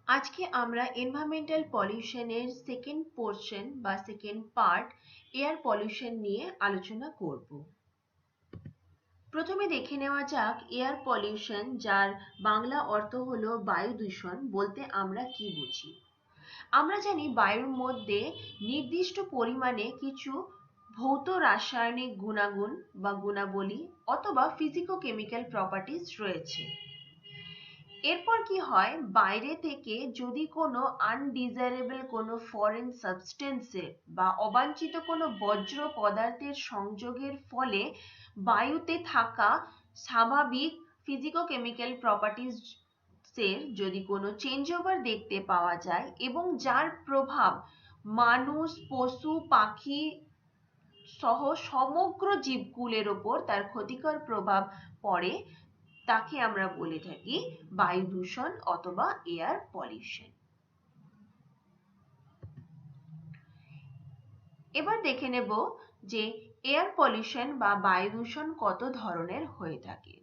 আজকে আমরা environmental পলিউশনের second portion বা সেকেন্ড পার্ট এয়ার পলিউশন নিয়ে আলোচনা করব। প্রথমে দেখে নেওয়া যাক এয়ার পলিউশন, যার বাংলা অর্থ হলো বায়ু দূষণ বলতে আমরা কি বুঝি। আমরা জানি বায়ুর মধ্যে নির্দিষ্ট পরিমাণে কিছু ভৌত রাসায়নিক গুণাগুণ বা গুণাবলী অথবা ফিজিকো কেমিক্যাল প্রপার্টিজ রয়েছে। এরপর কি হয়, বাইরে থেকে যদি কোনো আনডিজায়ারেবল কোনো ফরেন সাবস্টেন্সের বা অবাঞ্ছিত কোনো বজ্র পদার্থের সংযোগের ফলে বায়ুতে থাকা স্বাভাবিক ফিজিকো কেমিক্যাল প্রপার্টিজ এর যদি কোনো চেঞ্জ ওভার দেখতে পাওয়া যায় এবং যার প্রভাব মানুষ, পশু, পাখি সহ সমগ্র জীবকুলের ওপর তার ক্ষতিকর প্রভাব পড়ে, তাকে আমরা বলে থাকি বায়ু দূষণ অথবা এয়ার পলিউশন। এবার দেখে নেব যে এয়ার পলিউশন বা বায়ু দূষণ কত ধরনের হয়ে থাকে।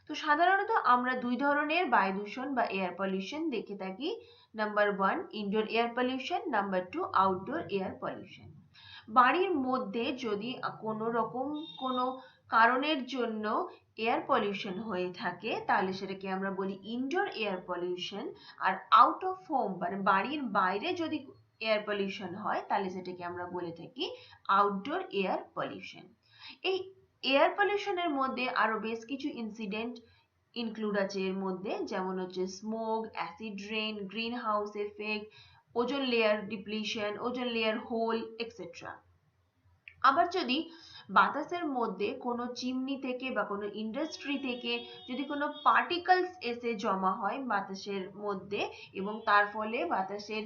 তো সাধারণত আমরা দুই ধরনের বায়ু দূষণ বা এয়ার পলিউশন দেখে থাকি। Number 1 indoor air pollution, number 2 outdoor air pollution. বাড়ির মধ্যে যদি কোনো রকম কোনো কারণের জন্য এয়ার পলিউশন হয়ে থাকে তাহলে সেটাকে আমরা বলি ইনডোর এয়ার পলিউশন। আর আউট অফ হোম মানে বাড়ির বাইরে যদি এয়ার পলিউশন হয় তাহলে সেটাকে আমরা বলে থাকি আউটডোর এয়ার পলিউশন। এই এয়ার পলিউশনের মধ্যে আরো বেশ কিছু ইনসিডেন্ট ইনক্লুড আছে এর মধ্যে, যেমন হচ্ছে smoke, acid rain, greenhouse effect, ozone layer depletion, ozone layer hole etcetera. আবার যদি বাতাসের মধ্যে কোনো চিমনি থেকে বা কোনো ইন্ডাস্ট্রি থেকে যদি কোনো পার্টিকলস এসে জমা হয় বাতাসের মধ্যে এবং তার ফলে বাতাসের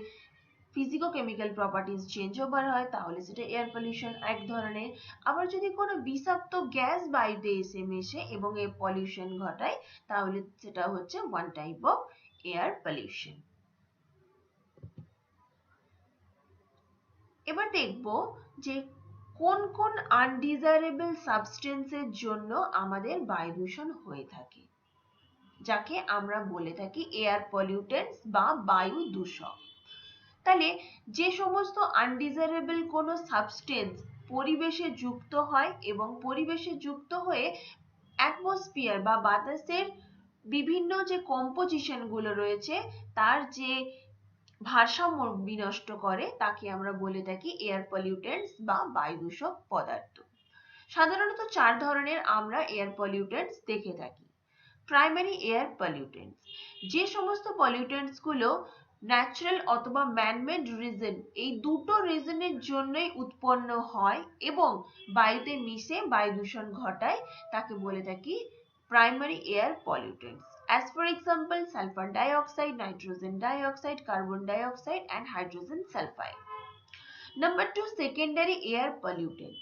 ফিজিকো কেমিক্যাল প্রপার্টিজ চেঞ্জ ওভার হয় তাহলে সেটা এয়ার পলিউশন এক ধরনের। আবার যদি কোনো বিষাক্ত গ্যাস বায়ুতে এসে মেশে এবং এই পলিউশন ঘটায় তাহলে সেটা হচ্ছে one type of air pollution. এবার দেখব যে কোন কোন আনডিজায়ারেবল সাবস্টেন্সের জন্য আমাদের বায়ু দূষণ হয়ে থাকে, যাকে আমরা বলে থাকি এয়ার পলিউটেন্টস বা বায়ু দূষক। তাহলে যে সমস্ত আনডিজায়ারেবল কোনো সাবস্টেন্স পরিবেশে যুক্ত হয় এবং পরিবেশে যুক্ত হয়ে অ্যাটমসফিয়ার বা বাতাসের বিভিন্ন যে কম্পোজিশন গুলো রয়েছে তার যে ভারসাম্য বিনষ্ট করে তাকে আমরা বলে থাকি এয়ার পলিউটেন্টস বা বায়ু দূষক পদার্থ। সাধারণত চার ধরনের আমরা এয়ার পলিউটেন্টস দেখে থাকি। প্রাইমারি এয়ার পলিউটেন্টস, যে সমস্ত পলিউটেন্টস গুলো ন্যাচারাল অথবা ম্যানমেড রিজন, এই দুটো রিজনের জন্যই উৎপন্ন হয় এবং বায়ুতে মিশে বায়ু দূষণ ঘটায়, তাকে বলে থাকি primary air pollutants. As for example, sulfur dioxide, nitrogen dioxide, carbon dioxide and hydrogen sulfide. Number 2, secondary air pollutant.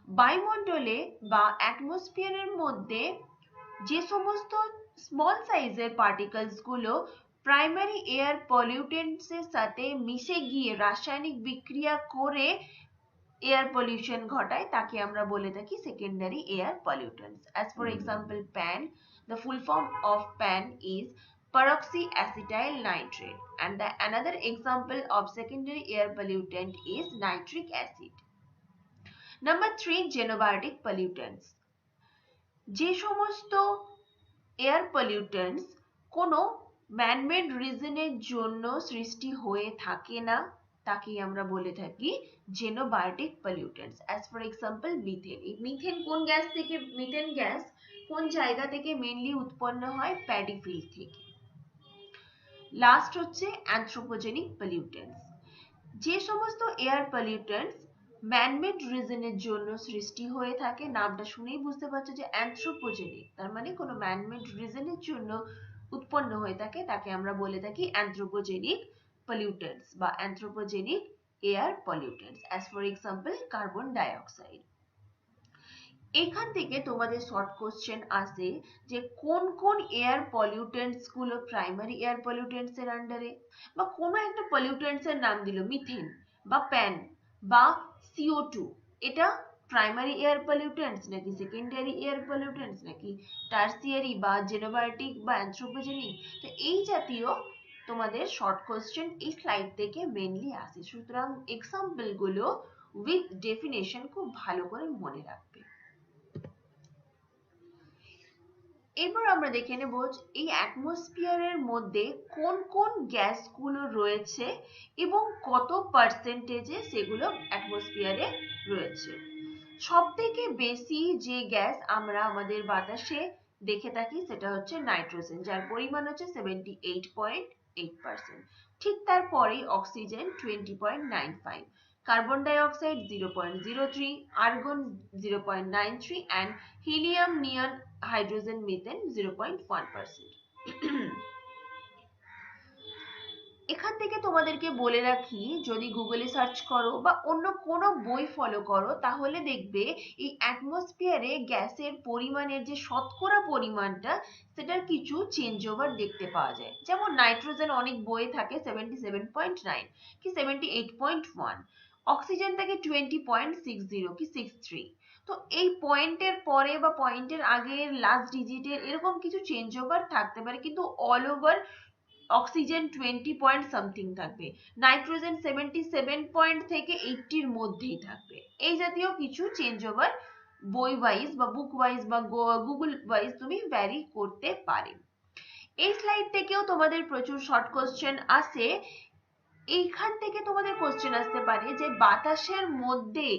বায়ুমণ্ডলে বা অ্যাটমসফিয়ারের মধ্যে যে সমস্ত স্মল সাইজের পার্টিকেলস গুলো প্রাইমারি এয়ার পলিউটেন্টস এর সাথে মিশে গিয়ে রাসায়নিক বিক্রিয়া করে এয়ার পলিউশন ঘটায় তাকে আমরা বলে থাকি secondary air pollutants. As for example, PAN, the full form of PAN is peroxyacetyl nitrate, and the another example of secondary air pollutant is nitric acid. Number 3, xenobiotic pollutants. যে সমস্ত air pollutants কোনো man-made রিজনের জন্য সৃষ্টি হয়ে থাকে না তাকে আমরা বলে থাকি xenobiotic pollutants. As for example, methane. এই মিথেন কোন গ্যাস থেকে, মিথেন গ্যাস কোন জায়গা থেকে মেইনলি উৎপন্ন হয়? প্যাডি ফিল্ড থেকে। লাস্ট হচ্ছে অ্যানথ্রোপোজেনিক পলিউটেন্টস। যে সমস্ত এয়ার পলিউটেন্টস ম্যানমেড রিজনের জন্য সৃষ্টি হয়ে থাকে, নামটা শুনেই বুঝতে পারছো যে অ্যানথ্রোপোজেনিক, তার মানে কোনো ম্যানমেড রিজনের জন্য উৎপন্ন হয়ে থাকে তাকে আমরা বলে থাকি অ্যানথ্রোপোজেনিক পলিউটেন্টস বা anthropogenic air pollutants. As for example, carbon dioxide. এখান থেকে তোমাদের শর্ট কোশ্চেন আসে যে কোন কোন এয়ার পলিউটেন্টস গুলো প্রাইমারি এয়ার পলিউটেন্টস এর আন্ডারে, বা কোনো একটা পলিউটেন্টস এর নাম দিল মিথেন বা প্যান বা CO2, এটা প্রাইমারি এয়ার পলিউটেন্টস নাকি সেকেন্ডারি এয়ার পলিউটেন্টস নাকি টার্সিয়ারি বা জেনোবায়োটিক বা অ্যানথ্রোপোজেনিক। তো এই জাতীয় তোমাদের শর্ট কোশ্চেন এই স্লাইড থেকে মেনলি আসে, সুতরাং এক্সাম্পল গুলো উইথ ডেফিনেশন খুব ভালো করে মনে রাখবে। এবার আমরা দেখে নেব এই অ্যাটমসফিয়ারের মধ্যে কোন কোন গ্যাসগুলো রয়েছে এবং কত পার্সেন্টেজে সেগুলো অ্যাটমসফিয়ারে রয়েছে। সব থেকে বেশি যে গ্যাস আমরা আমাদের বাতাসে দেখে থাকি সেটা হচ্ছে নাইট্রোজেন, যার পরিমাণ হচ্ছে 78.8%। ঠিক তারপরেই oxygen 20.95, carbon dioxide 0.03, argon 0.93 and helium, neon, hydrogen, methane 0.1%। এখান থেকে তোমাদেরকে বলে রাখি, যদি গুগলে সার্চ করো বা অন্য কোনো বই ফলো করো তাহলে দেখবে এই অ্যাটমসফিয়ারে গ্যাসের পরিমাণের যে শতকরা পরিমাণটা সেটার কিছু চেঞ্জ ওভার দেখতে পাওয়া যায়। যেমন নাইট্রোজেন অনেক বইয়ে থাকে 77.9 কি 78.1, অক্সিজেন থাকে 20.60 কি 63। তো এই পয়েন্টের পরে বা পয়েন্টের আগের লাস্ট ডিজিটের এরকম কিছু চেঞ্জ ওভার থাকতে পারে, কিন্তু all over oxygen 20 point something থাকবে, নাইট্রোজেন 77 পয়েন্ট থেকে 80 এর মধ্যেই থাকবে। এই জাতীয় কিছু চেঞ্জ ওভার বই ওয়াইজ বা বুক ওয়াইজ বা গুগল ওয়াইজ তুমি ভ্যারি করতে পারে। এই স্লাইড থেকেও তোমাদের প্রচুর শর্ট কোশ্চেন আসে। এইখান থেকে তোমাদের কোশ্চেন আসতে পারে যে বাতাসের মধ্যে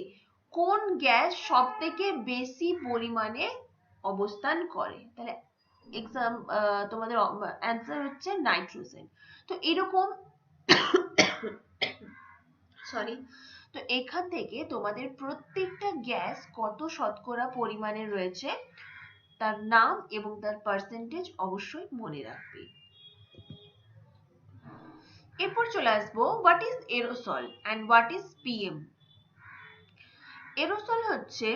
কোন গ্যাস সব থেকে বেশি পরিমাণে অবস্থান করে, তাহলে এক্সাম তোমাদের অ্যান্সার হচ্ছে নাইট্রোজেন। তো এরকম সরি, তো এখান থেকে তোমাদের প্রত্যেকটা গ্যাস কত শতকরা পরিমাণে রয়েছে তার নাম এবং তার পার্সেন্টেজ অবশ্যই মনে রাখবে। এরপর চলে আসবো what is aerosol and what is PM. Aerosol হচ্ছে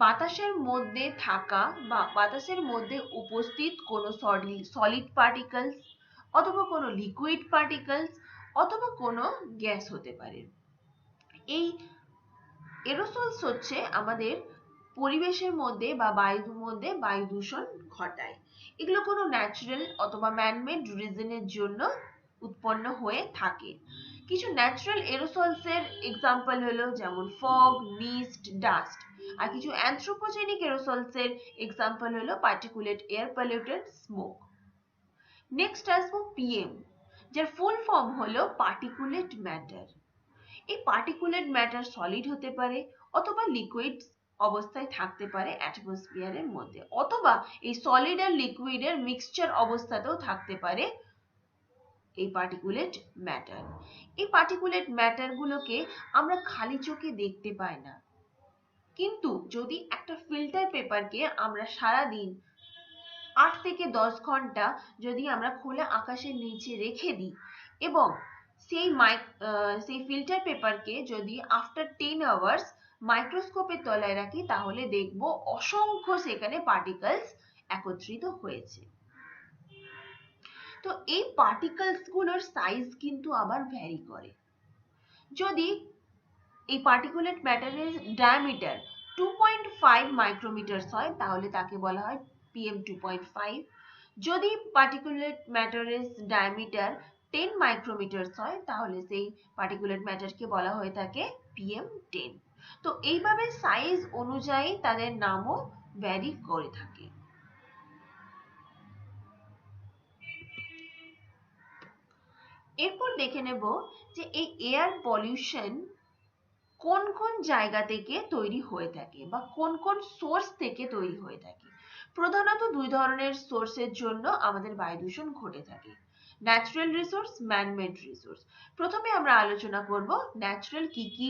বাতাসের মধ্যে থাকা বা বাতাসের মধ্যে উপস্থিত কোনো সলিড পার্টিকেলস অথবা কোনো লিকুইড পার্টিকেলস অথবা কোনো গ্যাস হতে পারে। এই এরোসলস হচ্ছে আমাদের পরিবেশের মধ্যে বা বায়ুর মধ্যে বায়ু দূষণ ঘটায়। এগুলো কোনো ন্যাচারাল অথবা ম্যানমেড রিজনের জন্য উৎপন্ন হয়ে থাকে। কিছু ন্যাচারাল এরোসলস এর এক্সাম্পল হলো যেমন ফগ, মিস্ট, ডাস্ট। আর কিছু অ্যানথ্রোপোজেনিক এরোসলস এর এক্সাম্পল হলো particulate air pollutant, smoke. Next আসবো পিএম, যার ফুল ফর্ম হলো পার্টিকুলেট ম্যাটার। এই পার্টিকুলেট ম্যাটার সলিড হতে পারে অথবা লিকুইড অবস্থায় থাকতে পারে অ্যাটমসফিয়ারের মধ্যে, অথবা এই সলিড আর লিকুইডের মিক্সচার অবস্থাতেও থাকতে পারে এই পার্টিকুলেট ম্যাটার। এই পার্টিকুলেট ম্যাটার গুলোকে আমরা খালি চোখে দেখতে পাই না, কিন্তু যদি একটা ফিল্টার পেপারকে আমরা সারা দিন 8 থেকে 10 ঘন্টা যদি আমরা খোলা আকাশের নিচে রেখে দিই এবং সেই ফিল্টার পেপারকে যদি আফটার 10 আওয়ার্স মাইক্রোস্কোপের তলায় রাখি তাহলে দেখব অসংখ্য সেখানে পার্টিকেলস একত্রিত হয়েছে। তো এই পার্টিকেলস গুলোর সাইজ কিন্তু আবার ভ্যারি করে। যদি এই পার্টিকুলেট ম্যাটারের ডায়ামিটার 2.5 মাইক্রোমিটার হয় তাহলে তাকে বলা হয় PM2.5। যদি পার্টিকুলেট ম্যাটারের ডায়ামিটার 10 মাইক্রোমিটার হয় তাহলে সেই পার্টিকুলেট ম্যাটারকে বলা হয়ে থাকে PM10। তো এইভাবে সাইজ অনুযায়ী তাদের নামও ভ্যারি করে থাকে। এরপর দেখে নেব যে এই এয়ার পলিউশন কোন কোন জায়গা থেকে তৈরি হয়ে থাকে বা কোন কোন সোর্স থেকে তৈরি হয়ে থাকে। প্রধানত দুই ধরনের সোর্সের জন্য আমাদের বায়ু দূষণ ঘটে থাকে, ন্যাচারাল রিসোর্স, ম্যানমেড রিসোর্স। প্রথমে আমরা আলোচনা করব ন্যাচারাল কি কি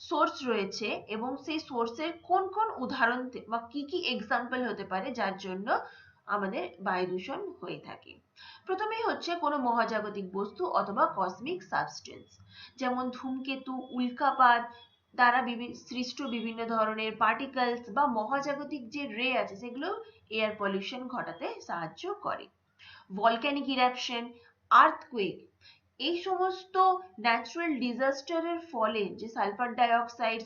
সোর্স রয়েছে এবং সেই সোর্সের কোন কোন উদাহরণ বা কি কি এক্সাম্পল হতে পারে যার জন্য আমাদের বায়ু দূষণ হয়ে থাকে। প্রথমেই হচ্ছে কোনো মহাজাগতিক বস্তু অথবা কসমিক সাবস্টেন্স, যেমন ধূমকেতু, উল্কাপাত দ্বারা সৃষ্ট বিভিন্ন ধরনের পার্টিকেলস বা মহাজাগতিক যে রে আছে সেগুলো এয়ার পলিউশন ঘটাতে সাহায্য করে। ভলক্যানিক ইরাপশন, আর্থকুয়েক, এই সমস্ত ন্যাচারাল ডিজাস্টারের ফলে যে sulphur dioxide,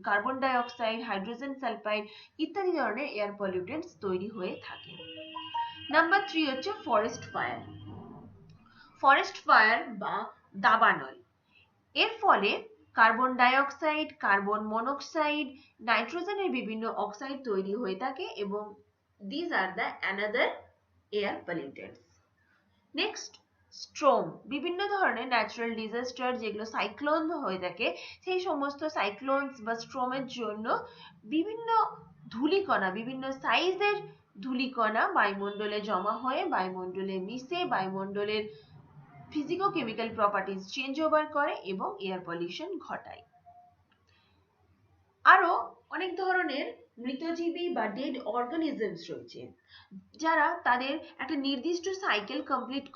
carbon dioxide, hydrogen sulphide ইত্যাদি ধরনের এয়ার পলিউটেন্টস তৈরি হয়ে থাকে। নাম্বার 3 হচ্ছে ফরেস্ট ফায়ার। ফরেস্ট ফায়ার বা দাবানল। এর ফলে carbon die oxide, carbon monoxide, নাইট্রোজেনের বিভিন্ন অক্সাইড তৈরি হয়ে থাকে এবং this are the another air pollutants. Next, storm. বিভিন্ন ধরনের ন্যাচারাল ডিজাস্টার যেগুলো সাইক্লোন হয়ে থাকে, সেই সমস্ত সাইক্লোনস বা স্ট্রমের জন্য বিভিন্ন ধূলিকণা, বিভিন্ন সাইজের ধূলিকণা বায়ুমণ্ডলে জমা হয়ে বায়ুমণ্ডলে মিশে বায়ুমণ্ডলের ফিজিকো কেমিক্যাল প্রপার্টিজ চেঞ্জ ওভার করে এবং এয়ার পলিউশন ঘটায়। আরো অনেক ধরনের মৃতজীবী বা ডেড অর্গানিজমস রয়েছে, যারা তাদের একটা নির্দিষ্ট সাইকেল কমপ্লিট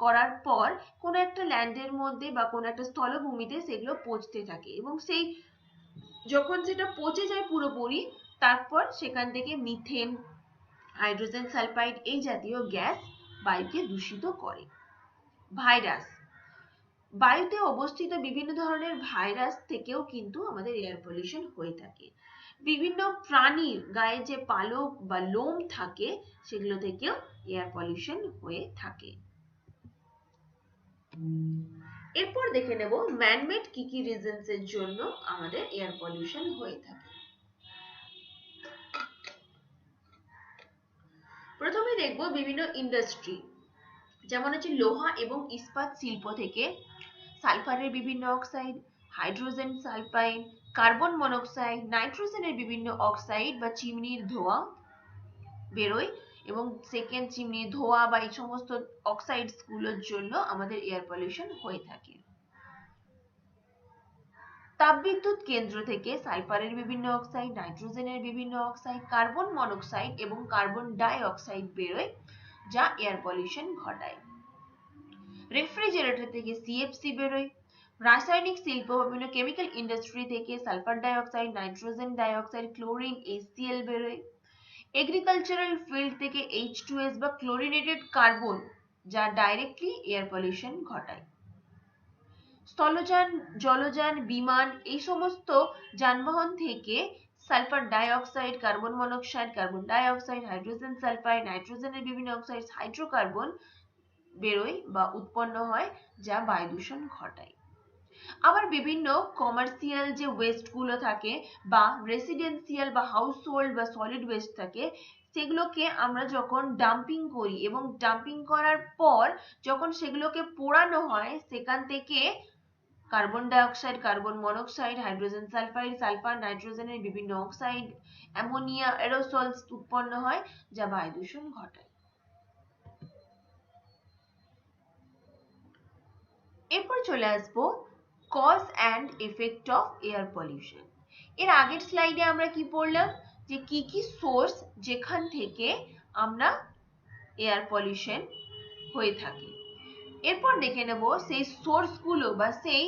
করার পর কোনো একটা ল্যান্ডের মধ্যে বা কোনো একটা স্থলভূমিতে সেগুলো পচতে থাকে এবং সেই যখন সেটা পচে যায় পুরোপুরি, তারপর সেখান থেকে মিথেন, হাইড্রোজেন সালফাইড এই জাতীয় গ্যাস বায়ুকে দূষিত করে। ভাইরাস। বায়ুতে অবস্থিত বিভিন্ন ধরনের ভাইরাস থেকেও কিন্তু আমাদের এয়ার পলিউশন হয়ে থাকে। বিভিন্ন প্রাণীর গায়ে যে পালক বা লোম থাকে সেগুলো থেকেও এয়ার পলিউশন হয়ে থাকে। এরপর দেখে নেব ম্যানমেড কি কি রিজনস এর জন্য আমাদের এয়ার পলিউশন হয়ে থাকে। প্রথমে দেখব বিভিন্ন ইন্ডাস্ট্রি, যেমন হচ্ছে লোহা এবং ইস্পাত শিল্প থেকে সালফারের বিভিন্ন oxide, hydrogen sulphide, carbon monoxide, নাইট্রোজেনের বিভিন্ন অক্সাইড বা চিমনির ধোঁয়া বেরোয় এবং সেকেন্ড চিমনির ধোঁয়া বা এই সমস্ত অক্সাইডস গুলোর জন্য আমাদের এয়ার পলিউশন হয়ে থাকে। তাপবিদ্যুৎ কেন্দ্র থেকে সালফারের বিভিন্ন অক্সাইড, নাইট্রোজেনের বিভিন্ন অক্সাইড, কার্বন মনোক্সাইড এবং কার্বন ডাই অক্সাইড বেরোয়, যা এয়ার পলিউশন ঘটায়। রেফ্রিজারেটর থেকে সিএফসি বেরোয়। রাসায়নিক শিল্প বিভিন্ন কেমিক্যাল ইন্ডাস্ট্রি থেকে sulphur dioxide, nitrogen dioxide, chlorine, HCl বেরোয়। এগ্রিকালচারাল ফিল্ড থেকে H2S বা ক্লোরিনেটেড কার্বন, যা ডাইরেক্টলি এয়ার পলিউশন ঘটায়। স্থলযান, জলযান, বিমান এই সমস্ত যানবাহন থেকে sulphur dioxide, carbon monoxide, carbon dioxide, hydrogen sulphide, নাইট্রোজেনের বিভিন্ন অক্সাইড, হাইড্রোকার্বন বেরোয় বা উৎপন্ন হয়, যা বায়ু দূষণ ঘটায়। আবার বিভিন্ন কমার্শিয়াল যে ওয়েস্ট গুলো থাকে বা রেসিডেন্সিয়াল বা হাউস হোল্ড বা সলিড ওয়েস্ট থাকে, সেগুলোকে আমরা যখন ডাম্পিং করি এবং ডাম্পিং করার পর যখন সেগুলোকে পোড়ানো হয়, সেখান থেকে carbon dioxide, carbon monoxide, hydrogen sulphide, sulphur, নাইট্রোজেনের বিভিন্ন অক্সাইড, অ্যামোনিয়া, এরোসলস উৎপন্ন হয়, যা বায়ু দূষণ ঘটায়। এরপর চলে আসবো cause and effect of air pollution. এর আগের স্লাইডে আমরা কি পড়লাম, যে কি কি সোর্স যেখান থেকে আমরা এয়ার পলিউশন হয়ে থাকে। এরপর দেখে নেব সেই সোর্সগুলো বা সেই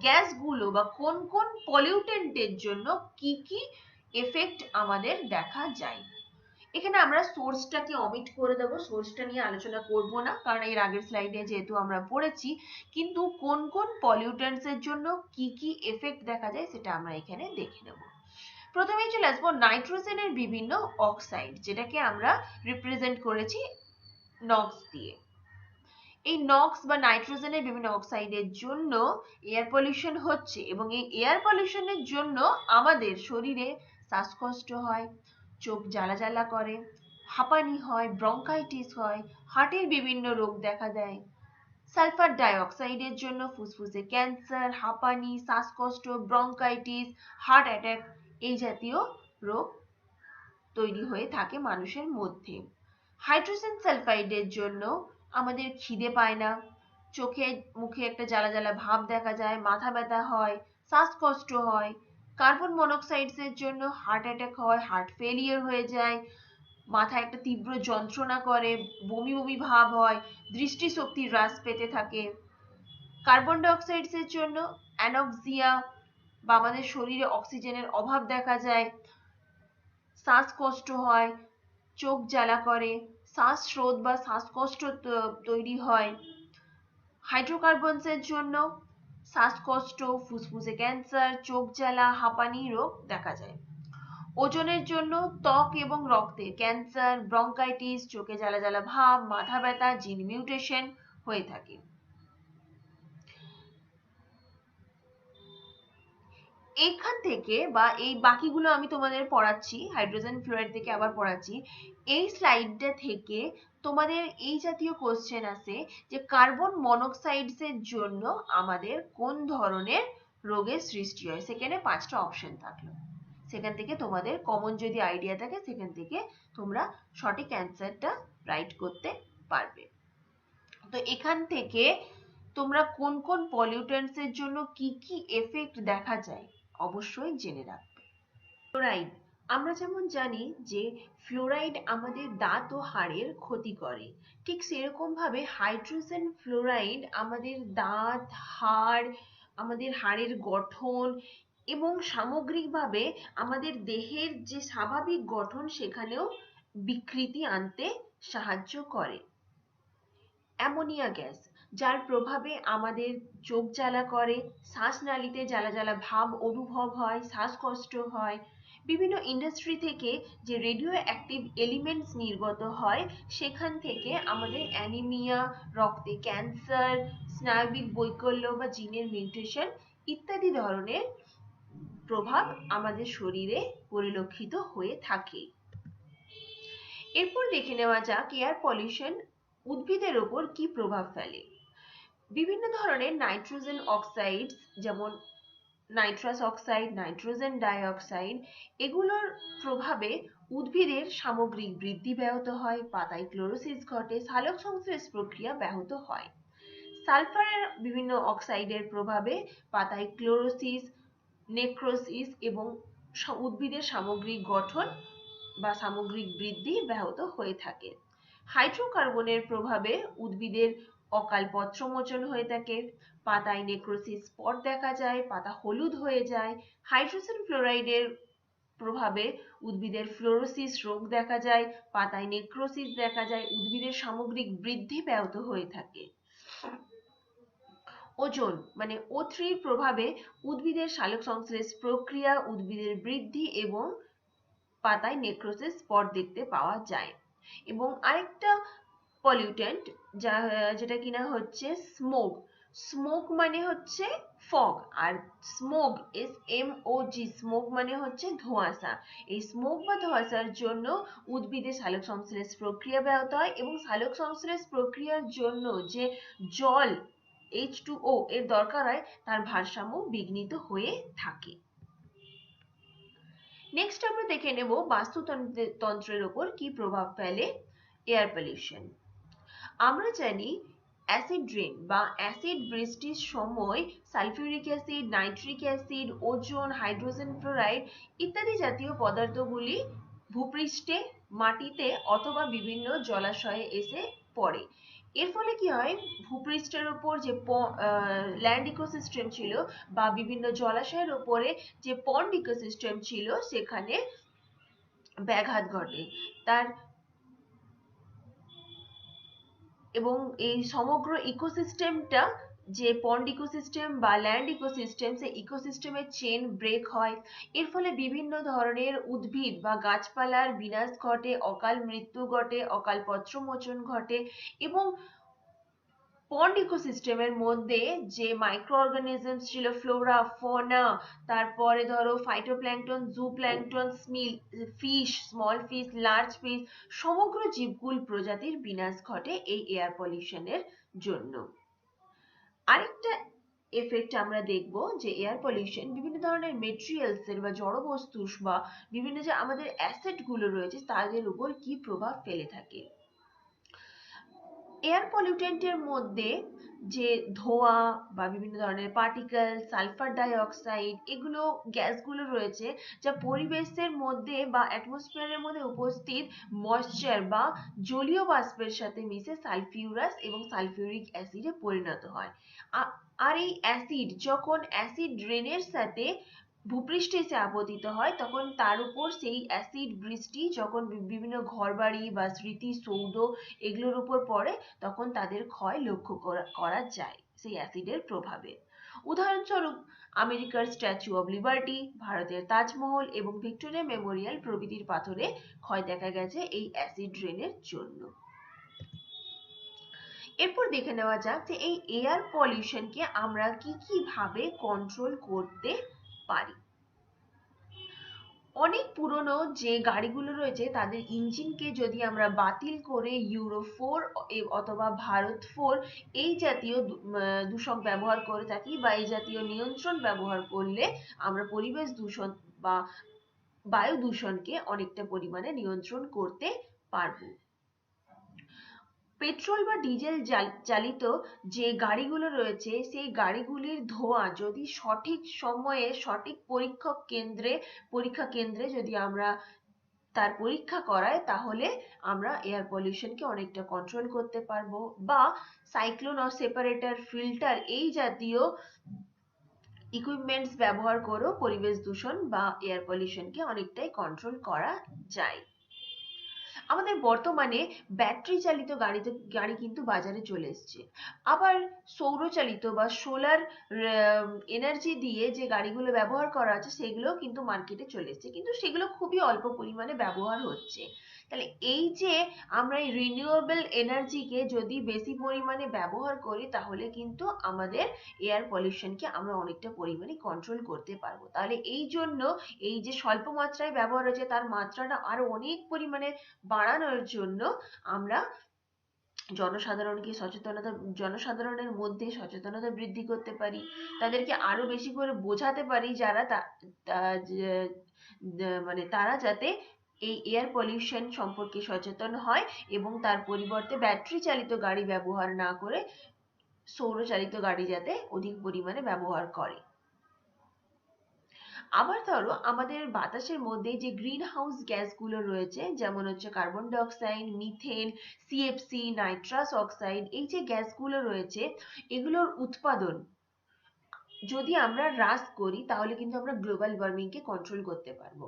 গ্যাসগুলো বা কোন কোন পলিউটেন্টের জন্য কি কি এফেক্ট আমাদের দেখা যায়। এখানে আমরা সোর্সটাকে অমিট করে দেবো, সোর্সটা নিয়ে আলোচনা করব না, কারণ এর আগের স্লাইডে যেহেতু আমরা পড়েছি, কিন্তু কোন কোন পলিউটেন্টস এর জন্য কি কি এফেক্ট দেখা যায় সেটা আমরা এখানে দেখে নেব। প্রথমেই চলে আসবো নাইট্রোজেনের বিভিন্ন অক্সাইড, যেটাকে আমরা রিপ্রেজেন্ট করেছি নক্স দিয়ে। এই নক্স বা নাইট্রোজেনের বিভিন্ন অক্সাইডের জন্য এয়ার পলিউশন হচ্ছে এবং এই এয়ার পলিউশনের জন্য আমাদের শরীরে শ্বাসকষ্ট হয়, চোখ জ্বালা জ্বালা করে, হাঁপানি হয়, ব্রঙ্কাইটিস হয়, হার্টের বিভিন্ন রোগ দেখা দেয়। সালফার ডাইঅক্সাইডের জন্য ফুসফুসে ক্যান্সার, হাঁপানি, শ্বাসকষ্ট, ব্রঙ্কাইটিস, হার্ট অ্যাটাক এই জাতীয় রোগ তৈরি হয়ে থাকে মানুষের মধ্যে। হাইড্রোজেন সালফাইডের জন্য আমাদের খিদে পায় না, চোখে মুখে একটা জ্বালা জ্বালা ভাব দেখা যায়, মাথা ব্যথা হয়, শ্বাসকষ্ট হয়। কার্বন মনোক্সাইডের জন্য হার্ট অ্যাটাক হয়, হার্ট ফেলিয়ার হয়ে যায়, মাথায় একটা তীব্র যন্ত্রণা করে, বমি বমি ভাব হয়, দৃষ্টিশক্তি হ্রাস পেতে থাকে। কার্বন ডাইঅক্সাইডের জন্য অ্যানক্সিয়া বা আমাদের শরীরে অক্সিজেনের অভাব দেখা যায়, শ্বাসকষ্ট হয়, চোখ জ্বালা করে, শ্বাসরোধ বা শ্বাসকষ্ট তৈরি হয়। হাইড্রোকার্বনসের জন্য শ্বাসকষ্ট, ফুসফুসে ক্যান্সার, চোখ জ্বালা, হাঁপানি রোগ দেখা যায়। ওজনের জন্য ত্বক এবং রক্তে ক্যান্সার, ব্রঙ্কাইটিস, চোখে জ্বালা জ্বালা ভাব, মাথা ব্যথা, জিন মিউটেশন হয়ে থাকে। এইখান থেকে বা এই বাকিগুলো আমি তোমাদের পড়াচ্ছি, হাইড্রোজেন ফ্লোরাইড থেকে আবার পড়াচ্ছি। এই স্লাইডটা থেকে তোমাদের এই জাতীয় কোশ্চেন আছে যে কার্বন মনোক্সাইডস এর জন্য আমাদের কোন ধরনের রোগের সৃষ্টি হয়। সেখানে 5টা অপশন থাকলো, সেখান থেকে তোমাদের কমন যদি আইডিয়া থাকে সেখান থেকে তোমরা সঠিক অ্যান্সারটা রাইট করতে পারবে। তো এখান থেকে তোমরা কোন কোন পলিউটেন্টস এর জন্য কি কি এফেক্ট দেখা যায় অবশ্যই জেনে রাখবে। ফ্লোরাইড, আমরা যেমন জানি যে ফ্লোরাইড আমাদের দাঁত ও হাড়ের ক্ষতি করে, ঠিক সেরকম ভাবে হাইড্রোজেন ফ্লোরাইড আমাদের দাঁত, হাড়, আমাদের হাড়ের গঠন এবং সামগ্রিকভাবে আমাদের দেহের যে স্বাভাবিক গঠন সেখানেও বিকৃতি আনতে সাহায্য করে। অ্যামোনিয়া গ্যাস, যার প্রভাবে আমাদের চোখ জ্বালা করে, শ্বাসনালীতে জ্বালা জ্বালা ভাব অনুভব হয়, শ্বাসকষ্ট হয়। বিভিন্ন ইন্ডাস্ট্রি থেকে যে রেডিও অ্যাক্টিভ এলিমেন্টস নির্গত হয় সেখান থেকে আমাদের অ্যানিমিয়া, রক্তে ক্যান্সার, স্নায়বিক বৈকল্য বা জিনের মিউটেশন ইত্যাদি ধরনের প্রভাব আমাদের শরীরে পরিলক্ষিত হয়ে থাকে। এরপর দেখে নেওয়া যাক এয়ার পলিউশন উদ্ভিদের ওপর কি প্রভাব ফেলে। বিভিন্ন ধরনের নাইট্রোজেন অক্সাইড, যেমন নাইট্রাস অক্সাইড, নাইট্রোজেন ডাইঅক্সাইড, এগুলোর প্রভাবে উদ্ভিদের সামগ্রিক বৃদ্ধি ব্যাহত হয়, পাতায় ক্লোরোসিস ঘটে, সালোক সংশ্লেষ প্রক্রিয়া ব্যাহত হয়। সালফারের বিভিন্ন অক্সাইডের প্রভাবে পাতায় ক্লোরোসিস, নেক্রোসিস এবং উদ্ভিদের সামগ্রিক গঠন বা সামগ্রিক বৃদ্ধি ব্যাহত হয়ে থাকে। হাইড্রোকার্বনের প্রভাবে উদ্ভিদের অকাল পত্রমোচন হয়ে থাকে, পাতায় নেক্রোসিস স্পট দেখা যায়, পাতা হলুদ হয়ে যায়। হাইড্রোজেন ফ্লোরাইডের প্রভাবে উদ্ভিদের ফ্লোরোসিস রোগ দেখা যায়, পাতায় নেক্রোসিস দেখা যায়, উদ্ভিদের সামগ্রিক বৃদ্ধি ব্যাহত হয়ে থাকে। ওজোন মানে O3 প্রভাবে উদ্ভিদের সালোক সংশ্লেষ প্রক্রিয়া, উদ্ভিদের বৃদ্ধি এবং পাতায় নেক্রোসিস স্পট দেখতে পাওয়া যায়। এবং আরেকটা পলিউটেন্ট যেটা কিনা হচ্ছে স্মোক। স্মোক মানে হচ্ছে ফগ, আর স্মোক SMOG, স্মোক মানে হচ্ছে ধোঁয়াশা। এই স্মোক বা ধোঁয়াশার জন্য উদ্ভিদের সালোক সংশ্লেষ প্রক্রিয়া ব্যাহত হয় এবং সালোক সংশ্লেষ প্রক্রিয়ার জন্য যে জল H2O এর দরকার হয় তার ভারসাম্য বিঘ্নিত হয়ে থাকে। নেক্সট আমরা দেখে নেব বাস্তুতন্ত্রের উপর কি প্রভাব ফেলে এয়ার পলিউশন। আমরা জানি অ্যাসিড রেন বা অ্যাসিড বৃষ্টির সময় sulphuric acid, nitric acid, ozone, hydrogen fluoride ইত্যাদি জাতীয় পদার্থগুলি ভূপৃষ্ঠে, মাটিতে অথবা বিভিন্ন জলাশয়ে এসে পড়ে। এর ফলে কি হয়, ভূপৃষ্ঠের উপর যে ল্যান্ড ইকোসিস্টেম ছিল বা বিভিন্ন জলাশয়ের উপরে যে পন্ড ইকোসিস্টেম ছিল সেখানে ব্যাঘাত ঘটে। তার এবং এই সমগ্র ইকোসিস্টেমটা যে পন্ড ইকোসিস্টেম বা ল্যান্ড ইকোসিস্টেম, সেই ইকোসিস্টেমের চেন ব্রেক হয়। এর ফলে বিভিন্ন ধরনের উদ্ভিদ বা গাছপালার বিনাশ ঘটে, অকাল মৃত্যু ঘটে, অকাল পত্রমোচন ঘটে এবং পন্ড ইকোসিস্টেমের মধ্যে যে মাইক্রো অর্গানিজমস ছিল, ফ্লোরা, ফনা, তারপরে ধরো phytoplankton, zooplankton, fish, small fish, large fish, সমগ্র জীবকুল প্রজাতির বিনাশ ঘটে এই এয়ার পলিউশনের জন্য। আরেকটা এফেক্ট আমরা দেখব যে এয়ার পলিউশন বিভিন্ন ধরনের মেটেরিয়ালস এর বা জড় বস্তু বা বিভিন্ন যে আমাদের অ্যাসেট গুলো রয়েছে তাদের উপর কি প্রভাব ফেলে থাকে। এয়ার পলিউটেন্টের মধ্যে যে ধোঁয়া বা বিভিন্ন ধরনের পার্টিকেল, সালফার ডাইঅক্সাইড, এগুলো গ্যাসগুলো রয়েছে যা পরিবেশের মধ্যে বা অ্যাটমসফিয়ারের মধ্যে উপস্থিত ময়েশ্চার বা জলীয় বাষ্পের সাথে মিশে সালফিউরাস এবং সালফিউরিক অ্যাসিডে পরিণত হয়। আর এই অ্যাসিড যখন অ্যাসিড রেনের সাথে ভূপৃষ্ঠে এসে আপতিত হয় তখন তার উপর সেই অ্যাসিড বৃষ্টি যখন বিভিন্ন ঘরবাড়ি বা স্মৃতিসৌধ এগুলোর উপর পড়ে তখন তাদের ক্ষয় লক্ষ্য করা যায় সেই অ্যাসিডের প্রভাবে। উদাহরণস্বরূপ আমেরিকার স্ট্যাচু অব লিবার্টি, ভারতের তাজমহল এবং ভিক্টোরিয়া মেমোরিয়াল প্রভৃতির পাথরে ক্ষয় দেখা গেছে এই অ্যাসিড রেনের জন্য। এরপর দেখে নেওয়া যাক যে এই এয়ার পলিউশনকে আমরা কি কি ভাবে কন্ট্রোল করতে পারি। অনেক পুরনো যে গাড়িগুলো রয়েছে তাদের ইঞ্জিনকে যদি আমরা বাতিল করে ইউরো 4 অথবা ভারত 4 এই জাতীয় দূষক ব্যবহার করে থাকি বা এই জাতীয় নিয়ন্ত্রণ ব্যবহার করলে আমরা পরিবেশ দূষণ বা বায়ু দূষণকে অনেকটা পরিমাণে নিয়ন্ত্রণ করতে পারবো। পেট্রোল বা ডিজেল চালিত যে গাড়িগুলো রয়েছে সেই গাড়িগুলির ধোঁয়া যদি সঠিক সময়ে সঠিক পরীক্ষা কেন্দ্রে যদি আমরা তার পরীক্ষা করায় তাহলে আমরা এয়ার পলিউশনকে অনেকটা কন্ট্রোল করতে পারবো, বা সাইক্লোন অর সেপারেটর, ফিল্টার এই জাতীয় ইকুইপমেন্টস ব্যবহার করেও পরিবেশ দূষণ বা এয়ার পলিউশনকে অনেকটাই কন্ট্রোল করা যায়। আমাদের বর্তমানে ব্যাটারি চালিত গাড়ি কিন্তু বাজারে চলে এসছে। আবার সৌরচালিত বা সোলার এনার্জি দিয়ে যে গাড়িগুলো ব্যবহার করা আছে সেগুলো কিন্তু মার্কেটে চলে এসছে, কিন্তু সেগুলো খুবই অল্প পরিমাণে ব্যবহার হচ্ছে। তাহলে এই যে আমরা এই রিনিউয়েবল এনার্জিকে যদি বেশি পরিমাণে ব্যবহার করি তাহলে কিন্তু আমাদের এয়ার পলিউশনকে আমরা অনেকটা পরিমাণে কন্ট্রোল করতে পারবো। তাহলে এই জন্য এই যে স্বল্প মাত্রায় ব্যবহার হচ্ছে তার মাত্রাটা আরো অনেক পরিমাণে বাড়ানোর জন্য আমরা জনসাধারণের মধ্যে সচেতনতা বৃদ্ধি করতে পারি, তাদেরকে আরো বেশি করে বোঝাতে পারি যারা মানে তারা যাতে এই এয়ার পলিউশন সম্পর্কে সচেতন হয় এবং তার পরিবর্তে ব্যাটারি চালিত গাড়ি ব্যবহার না করে সৌরচালিত গাড়ি যাতে অধিক পরিমাণে ব্যবহার করে। আবার ধরো আমাদের বাতাসের মধ্যে যে গ্রিন হাউস গ্যাসগুলো রয়েছে যেমন হচ্ছে carbon dioxide, methane, CFC, nitrous oxide, এই যে গ্যাসগুলো রয়েছে এগুলোর উৎপাদন যদি আমরা হ্রাস করি তাহলে কিন্তু আমরা গ্লোবাল ওয়ার্মিং কে কন্ট্রোল করতে পারবো।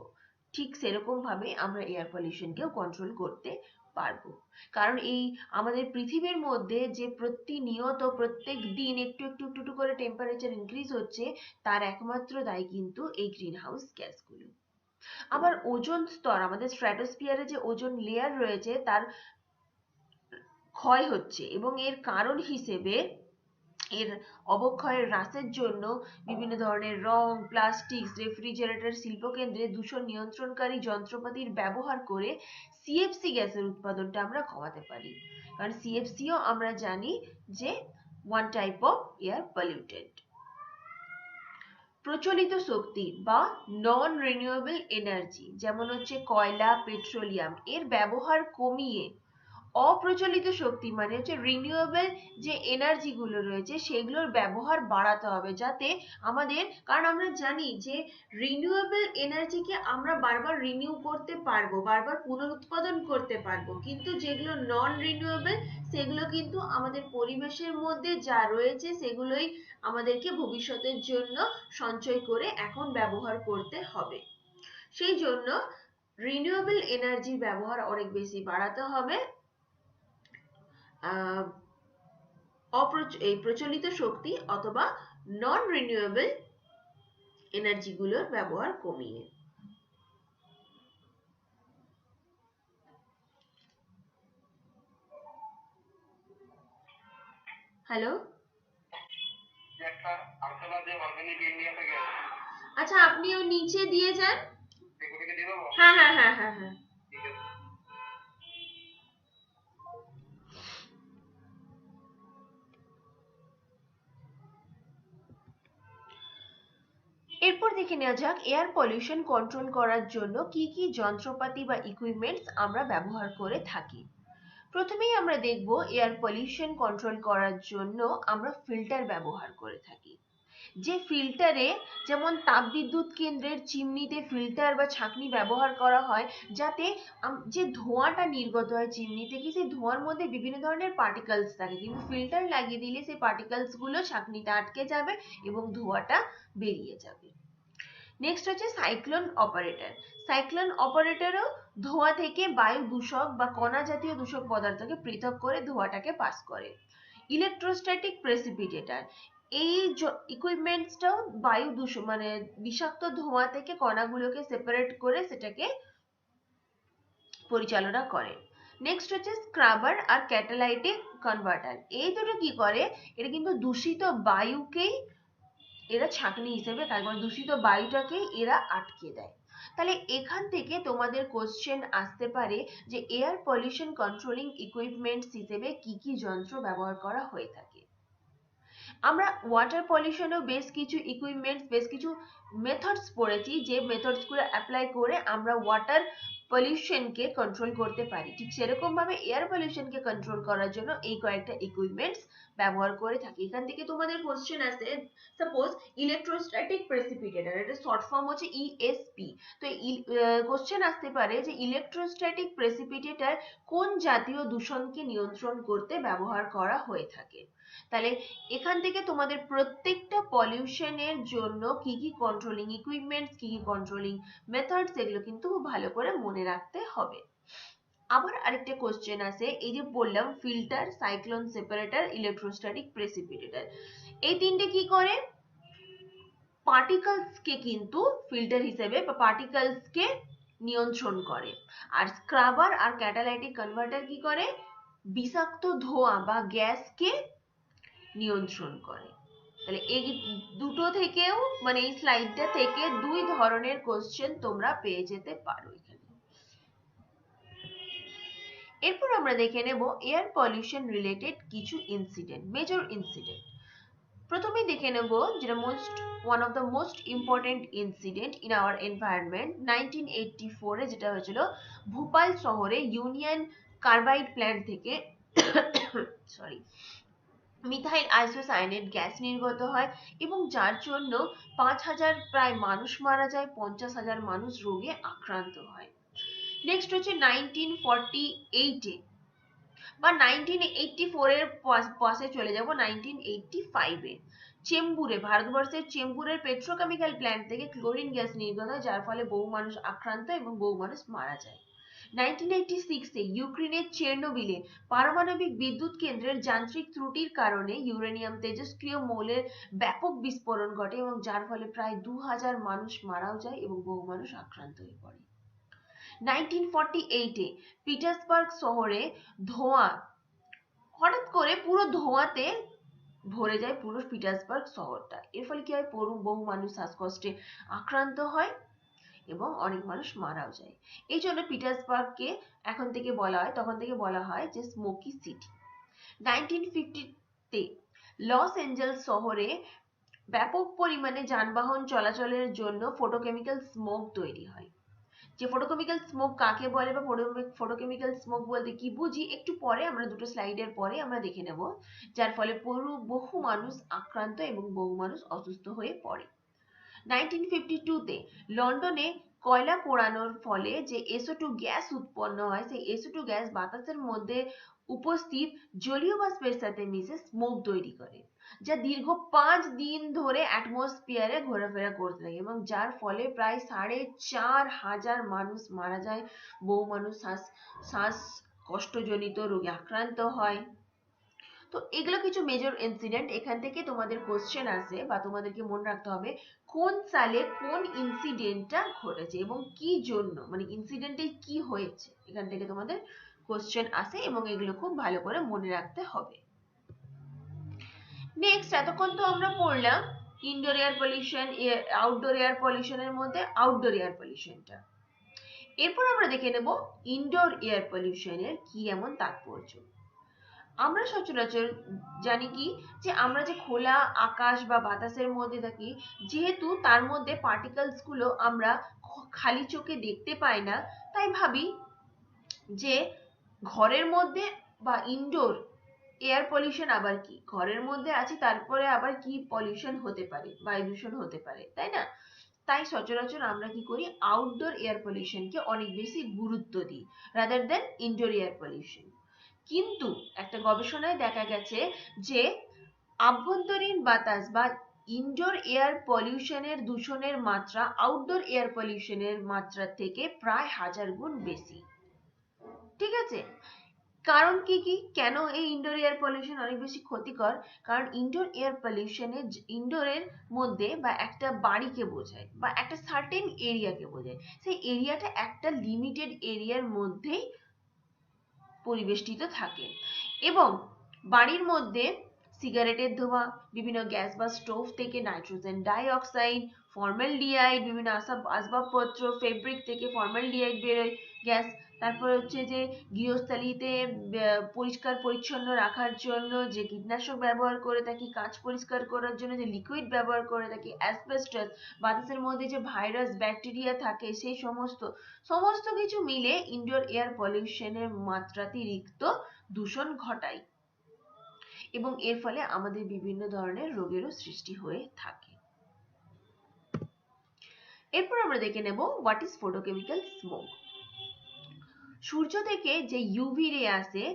ঠিক সেরকম ভাবে আমরা এয়ার পলিউশনকেও কন্ট্রোল করতে পারবো। কারণ এই আমাদের পৃথিবীর মধ্যে যে প্রতিনিয়ত প্রত্যেক দিন একটু একটু একটু একটু করে টেম্পারেচার ইনক্রিজ হচ্ছে তার একমাত্র দায়ী কিন্তু এই গ্রিন হাউস গ্যাসগুলো। আবার ওজোন স্তর, আমাদের স্ট্র্যাটোস্ফিয়ারে যে ওজোন লেয়ার রয়েছে তার ক্ষয় হচ্ছে এবং এর কারণ হিসেবে এর অবক্ষয়ের হ্রাসের জন্য বিভিন্ন ধরনের রং, প্লাস্টিক, রেফ্রিজারেটর শিল্পকেন্দ্রে দূষণ নিয়ন্ত্রণকারী যন্ত্রপাতির ব্যবহার করে সিএফসি গ্যাসের উৎপাদনটা আমরা কমাতে পারি। কারণ সিএফসিও আমরা জানি যে one type of air pollutant. প্রচলিত শক্তি বা নন রিনিউয়েবল এনার্জি যেমন হচ্ছে কয়লা, পেট্রোলিয়াম এর ব্যবহার কমিয়ে অপ্রচলিত শক্তি মানে হচ্ছে রিনিউয়েবল যে এনার্জি গুলো রয়েছে সেগুলোর ব্যবহার বাড়াতে হবে, যাতে আমাদের, কারণ আমরা জানি যে রিনিউয়েবল এনার্জিকে আমরা বারবার রিনিউ করতে পারবো, বারবার পুনরুৎপাদন করতে পারবো, কিন্তু যেগুলো নন রিনিউয়েবল সেগুলো কিন্তু আমাদের পরিবেশের মধ্যে যা রয়েছে সেগুলোই আমাদেরকে ভবিষ্যতের জন্য সঞ্চয় করে এখন ব্যবহার করতে হবে। সেই জন্য রিনিউয়েবল এনার্জির ব্যবহার অনেক বেশি বাড়াতে হবে এই প্রচলিত শক্তি অথবা নন রিনিউয়েবল এনার্জি গুলোর ব্যবহার কমিয়ে। হ্যালো, আচ্ছা আপনিও নিচে দিয়ে যান। হ্যাঁ হ্যাঁ হ্যাঁ হ্যাঁ হ্যাঁ। এরপর দেখে নেওয়া যাক এয়ার পলিউশন কন্ট্রোল করার জন্য কি কি যন্ত্রপাতি বা ইকুইপমেন্টস আমরা ব্যবহার করে থাকি। প্রথমেই আমরা দেখব এয়ার পলিউশন কন্ট্রোল করার জন্য আমরা ফিল্টার ব্যবহার করে থাকি। যে ফিল্টারে যেমন তাপবিদ্যুৎ কেন্দ্রের চিমনিতে ফিল্টার বা ছাঁকনি ব্যবহার করা হয় যাতে যে ধোঁয়াটা নির্গত হয় চিমনি থেকে সেই ধোঁয়ার মধ্যে বিভিন্ন ধরনের পার্টিকেলস থাকে, কিন্তু ফিল্টার লাগিয়ে দিলে সেই পার্টিকেলস গুলো ছাঁকনিতে আটকে যাবে এবং ধোঁয়াটা বেরিয়ে যাবে। নেক্সট হচ্ছে সাইক্লোন অপারেটর। সাইক্লোন অপারেটরও ধোঁয়া থেকে বায়ু দূষক বা কণা জাতীয় দূষক পদার্থকে পৃথক করে ধোঁয়াটাকে পাস করে। ইলেকট্রোস্ট্যাটিক প্রেসিপিটেটর, এই ইকুইপমেন্টসটাও বায়ু দূষণ মানে বিষাক্ত ধোঁয়া থেকে কণাগুলোকে সেপারেট করে সেটাকে পরিচালনা করে। নেক্সট হচ্ছে স্ক্রাবার আর ক্যাটালাইটিক কনভার্টার। এই দুটো কি করে, এটা কিন্তু দূষিত বায়ুকেই এরা ছাঁকনি হিসেবে কাজ করে, দূষিত বায়ুটাকেই এরা আটকে দেয়। তাহলে এখান থেকে তোমাদের কোশ্চেন আসতে পারে যে এয়ার পলিউশন কন্ট্রোলিং ইকুইপমেন্টস হিসেবে কি কি যন্ত্র ব্যবহার করা হয়ে থাকে। আমরা ওয়াটার পলিউশনেও বেশ কিছু ইকুইপমেন্টস, বেশ কিছু মেথডস পড়েছি, যে মেথডস গুলো অ্যাপ্লাই করে আমরা ওয়াটার পলিউশনকে কন্ট্রোল করতে পারি। ঠিক সেরকম ভাবে এয়ার পলিউশনকে কন্ট্রোল করার জন্য এই কয়েকটা ইকুইপমেন্টস ব্যবহার করে থাকি। এখান থেকে তোমাদের কোশ্চেন আসে, সাপোজ ইলেকট্রোস্ট্যাটিক প্রেসিপিটেটর, এটা শর্ট ফর্ম হচ্ছে ইএসপি। তো কোশ্চেন আসতে পারে যে ইলেকট্রোস্ট্যাটিক প্রেসিপিটেটর কোন জাতীয় দূষণকে নিয়ন্ত্রণ করতে ব্যবহার করা হয়ে থাকে। তাহলে এখান থেকে তোমাদের প্রত্যেকটা পলিউশনের জন্য কি কি কন্ট্রোলিং ইকুইপমেন্টস, কি কি কন্ট্রোলিং মেথডস, এগুলো কিন্তু খুব ভালো করে মনে রাখতে হবে। আবার আরেকটা কোশ্চেন আছে, এই যে বললাম ফিল্টার, সাইক্লোন সেপারেটর, ইলেকট্রোস্ট্যাটিক প্রেসিপিটেটর, এই তিনটে কি করে, পার্টিকলস কে কিন্তু ফিল্টার হিসেবে বা পার্টিকলস কে নিয়ন্ত্রণ করে। আর স্ক্রাবার আর ক্যাটালাইটিক কনভার্টার কি করে, বিষাক্ত ধোঁয়া বা গ্যাসকে নিয়ন্ত্রণ করে। তাহলে এই দুটো থেকেও, মানে এই স্লাইডটা থেকে দুই ধরনের কোশ্চেন তোমরা পেয়ে যেতে পারো এখানে। এরপর আমরা দেখে নেব এয়ার পলিউশন রিলেটেড কিছু ইনসিডেন্ট, মেজর ইনসিডেন্ট। প্রথমে দেখে নেব যেটা one of the most important incident in our environment, 1984 এ যেটা হয়েছিল ভোপাল শহরে ইউনিয়ন কার্বাইড প্ল্যান্ট থেকে সরি মিথাইল আইসোসায়ানেট গ্যাস নির্গত হয় এবং যার জন্য 5,000 প্রায় মানুষ মারা যায়, 50,000 মানুষ রোগে আক্রান্ত হয়। নেক্সট হচ্ছে 1948 এ বা 1984 এর পাশে চলে যাব 1985 এ চেম্বুরে, ভারতবর্ষের চেম্বুরের পেট্রোকেমিক্যাল প্ল্যান্ট থেকে ক্লোরিন গ্যাস নির্গত হয়, যার ফলে বহু মানুষ আক্রান্ত এবং বহু মানুষ মারা যায়। 1986 এ ইউক্রেনের চেরনোবিলে পারমাণবিক বিদ্যুৎ কেন্দ্রের যান্ত্রিক ত্রুটির কারণে ইউরেনিয়াম তেজস্ক্রিয় মৌলের ব্যাপক বিস্ফোরণ ঘটে এবং যার ফলে প্রায় 2000 মানুষ মারাও যায় এবং বহু মানুষ আক্রান্ত হয়ে পড়ে। 1948 এ পিটার্সবার্গ শহরে ধোঁয়া, হঠাৎ করে পুরো ধোঁয়াতে ভরে যায় পুরো পিটার্সবার্গ শহরটা। এর ফলে কি হয়, বহু মানুষ শ্বাসকষ্টে আক্রান্ত হয় এবং অনেক মানুষ মারাও যায়। এই জন্য পিটার্সবার্গকে এখন থেকে বলা হয়, তখন থেকে বলা হয় যে স্মোকি সিটি। 1950 তে লস এঞ্জেলস শহরে ব্যাপক পরিমাণে যানবাহন চলাচলের জন্য ফটোকেমিক্যাল স্মোক তৈরি হয়। যে ফটোকেমিক্যাল স্মোক কাকে বলে বা ফটোকেমিক্যাল স্মোক বলতে কি বুঝি, একটু পরে আমরা দুটো স্লাইডের পরে আমরা দেখে নেব, যার ফলে বহু মানুষ আক্রান্ত এবং বহু মানুষ অসুস্থ হয়ে পড়ে। 1952 তে লন্ডনে কয়লা পোড়ানোর ফলে যে SO2 গ্যাস উৎপন্ন হয়, সেই SO2 গ্যাস বাতাসের মধ্যে উপস্থিত জলীয় বাষ্পের সাথে মিশে স্মোক তৈরি করে, যা দীর্ঘ 5 দিন ধরে অ্যাটমসফিয়ারে ঘোরাফেরা করতে থাকে এবং যার ফলে প্রায় 4,500 মানুষ মারা যায়, বহু মানুষ শ্বাসকষ্টজনিত রোগে আক্রান্ত হয়। তো এগুলো কিছু মেজর ইনসিডেন্ট। এখান থেকে তোমাদের কোশ্চেন আসে বা তোমাদেরকে মনে রাখতে হবে কোন সালে কোন ইনসিডেন্টটা ঘটেছে এবং কি জন্য, মানে ইনসিডেন্টে কি হয়েছে, এখান থেকে তোমাদের কোশ্চেন আসে এবং এগুলো খুব ভালো করে মনে রাখতে হবে। নেক্সট, এতক্ষণ তো আমরা পড়লাম indoor air pollution, outdoor air পলিউশনের মধ্যে আউটডোর এয়ার পলিউশনটা। এরপর আমরা দেখে নেব ইনডোর এয়ার পলিউশনের কি এমন তাৎপর্য। আমরা সচরাচর জানি কি যে আমরা যে খোলা আকাশ বা বাতাসের মধ্যে থাকি, যেহেতু তার মধ্যে পার্টিকেলস গুলো আমরা খালি চোখে দেখতে পাই না, তাই ভাবি যে ঘরের মধ্যে বা ইনডোর এয়ার পলিউশন আবার কি, ঘরের মধ্যে আছি তারপরে আবার কি পলিউশন হতে পারে, বায়ু দূষণ হতে পারে, তাই না? তাই সচরাচর আমরা কি করি, আউটডোর এয়ার পলিউশনকে অনেক বেশি গুরুত্ব দিই rather than indoor air pollution. কিন্তু একটা গবেষণায় দেখা গেছে যে আভ্যন্তরীণ বাতাস বা ইনডোর এয়ার পলিউশনের দূষণের মাত্রা আউটডোর এয়ার পলিউশনের মাত্রা থেকে প্রায় 1000 গুণ বেশি। ঠিক আছে, কারণ কি কি, কেন এই ইনডোর এয়ার পলিউশন অনেক বেশি ক্ষতিকর? কারণ ইনডোর এয়ার পলিউশনে ইনডোরের মধ্যে বা একটা বাড়িকে বোঝায় বা একটা সার্টেন এরিয়াকে বোঝায়, সেই এরিয়াটা একটা লিমিটেড এরিয়ার মধ্যেই পরিবেষ্টিত থাকে এবং বাড়ির মধ্যে সিগারেটের ধোঁয়া, বিভিন্ন গ্যাস বা স্টোভ থেকে নাইট্রোজেন ডাই অক্সাইড, ফর্মালডিহাইড, বিভিন্ন আসবাবপত্র ফেব্রিক থেকে ফর্মালডিহাইড বেরোয় গ্যাস। তারপর হচ্ছে যে গৃহস্থালিতে পরিষ্কার পরিচ্ছন্ন রাখার জন্য যে কীটনাশক ব্যবহার করে থাকি, কাঁচ পরিষ্কার করার জন্য যে লিকুইড ব্যবহার করে থাকি, অ্যাসবেস্টস, বাতাসের মধ্যে যে ভাইরাস ব্যাকটেরিয়া থাকে সেই সমস্ত কিছু মিলে ইনডোর এয়ার পলিউশনের মাত্রাতিরিক্ত দূষণ ঘটায় এবং এর ফলে আমাদের বিভিন্ন ধরনের রোগেরও সৃষ্টি হয়ে থাকে। এরপর আমরা দেখে নেব হোয়াট ইজ ফটোকেমিক্যাল স্মোক। সূর্য থেকে যে ইউভি রে আসে,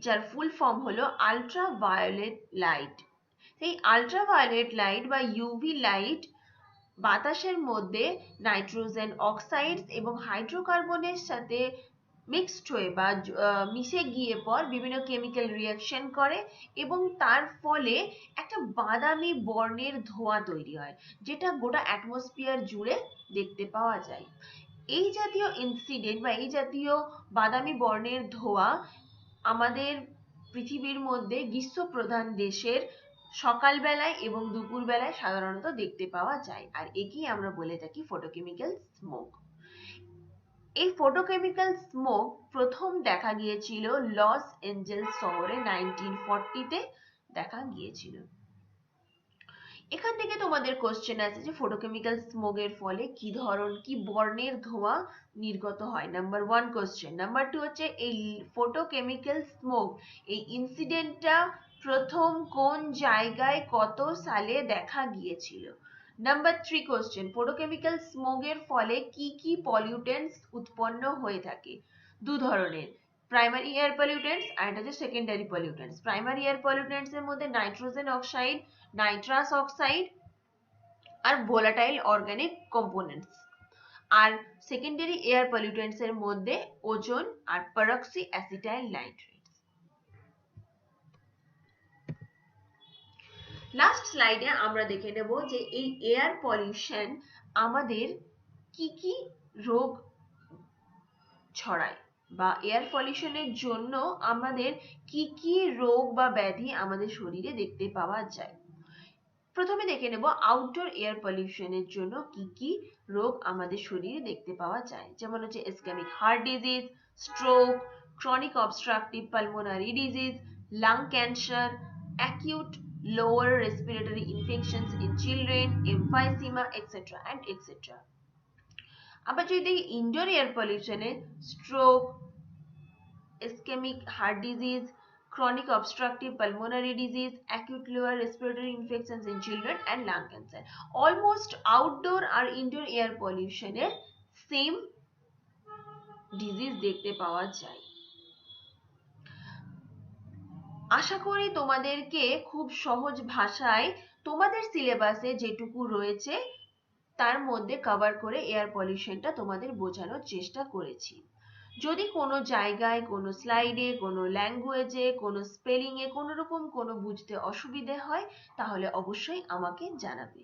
যার ফুল ফর্ম হলো আল্ট্রাভায়োলেট লাইট। সেই আল্ট্রাভায়োলেট লাইট বা ইউভি লাইট বাতাসের মধ্যে নাইট্রোজেন অক্সাইড এবং হাইড্রোকার্বনের সাথে মিক্সড হয়ে বা মিশে গিয়ে পর বিভিন্ন কেমিক্যাল রিয়াকশন করে এবং তার ফলে একটা বাদামি বর্ণের ধোঁয়া তৈরি হয়, যেটা গোটা অ্যাটমসফিয়ার জুড়ে দেখতে পাওয়া যায়। এই জাতীয় ইনসিডেন্ট বা এই জাতীয় বাদামি বর্ণের ধোঁয়া আমাদের পৃথিবীর মধ্যে গ্রীষ্মপ্রধান দেশের সকালবেলায় এবং দুপুরবেলায় সাধারণত দেখতে পাওয়া যায়, আর একেই আমরা বলে থাকি ফটোকেমিক্যাল স্মোক। এই ফটোকেমিক্যাল স্মোক প্রথম দেখা গিয়েছিল লস এঞ্জেলস শহরে 1940-তে দেখা গিয়েছিল। এখান থেকে তোমাদের কোশ্চেন আছে যে ফটোকেমিক্যাল স্মোকের ফলে কি বর্ণের ধোঁয়া নির্গত হয়। Number 1 question. নাম্বার 2 হচ্ছে এই ফটোকেমিক্যাল স্মোক এই ইনসিডেন্টটা প্রথম কোন জায়গায় কত সালে দেখা গিয়েছিল। Number 3 question. ফটোকেমিক্যাল স্মোকের ফলে কি পলিউটেন্টস উৎপন্ন হয়ে থাকে। দু ধরনের, প্রাইমারি এয়ার পলিউটেন্টস আর এটা হচ্ছে secondary pollutants. Primary air pollutants এর মধ্যে নাইট্রোজেন অক্সাইড, নাইট্রাস অক্সাইড আর ভোলাটাইল অর্গানিক কম্পোনেন্টস। আর সেকেন্ডারি এয়ার পলিউটেন্টস এর মধ্যে ওজোন আর পারক্সি অ্যাসিটাইল নাইট্রেট। লাস্ট স্লাইডে আমরা দেখে নেব যে এই এয়ার পলিউশন আমাদের কি রোগ ছড়ায় বা এয়ার পলিউশনের জন্য আমাদের কি রোগ বা ব্যাধি আমাদের শরীরে দেখতে পাওয়া যায়। প্রথমে দেখে নেব আউটডোর এয়ার পলিউশনের জন্য কি রোগ আমাদের শরীরে দেখতে পাওয়া যায়, যেমন হচ্ছে ischemic heart disease, stroke, chronic obstructive pulmonary disease, lung cancer, acute lower respiratory infections in children, emphysema, etc. and etc. আবার যদি দেখি ইনডোর এয়ার পলিউশনে stroke, ischemic heart disease, chronic obstructive pulmonary disease, acute lower respiratory infections in children and lung cancer. Almost outdoor আর indoor air pollution এর same disease দেখতে পাওয়া যায়। আশা করি তোমাদেরকে খুব সহজ ভাষায় তোমাদের সিলেবাসে যেটুকু রয়েছে তার মধ্যে কভার করে এয়ার পলিউশনটা তোমাদের বোঝানোর চেষ্টা করেছি। যদি কোনো জায়গায়, কোনো স্লাইডে, কোনো ল্যাঙ্গুয়েজে, কোনো স্পেলিংয়ে কোনো রকম কোনো বুঝতে অসুবিধে হয় তাহলে অবশ্যই আমাকে জানাবে।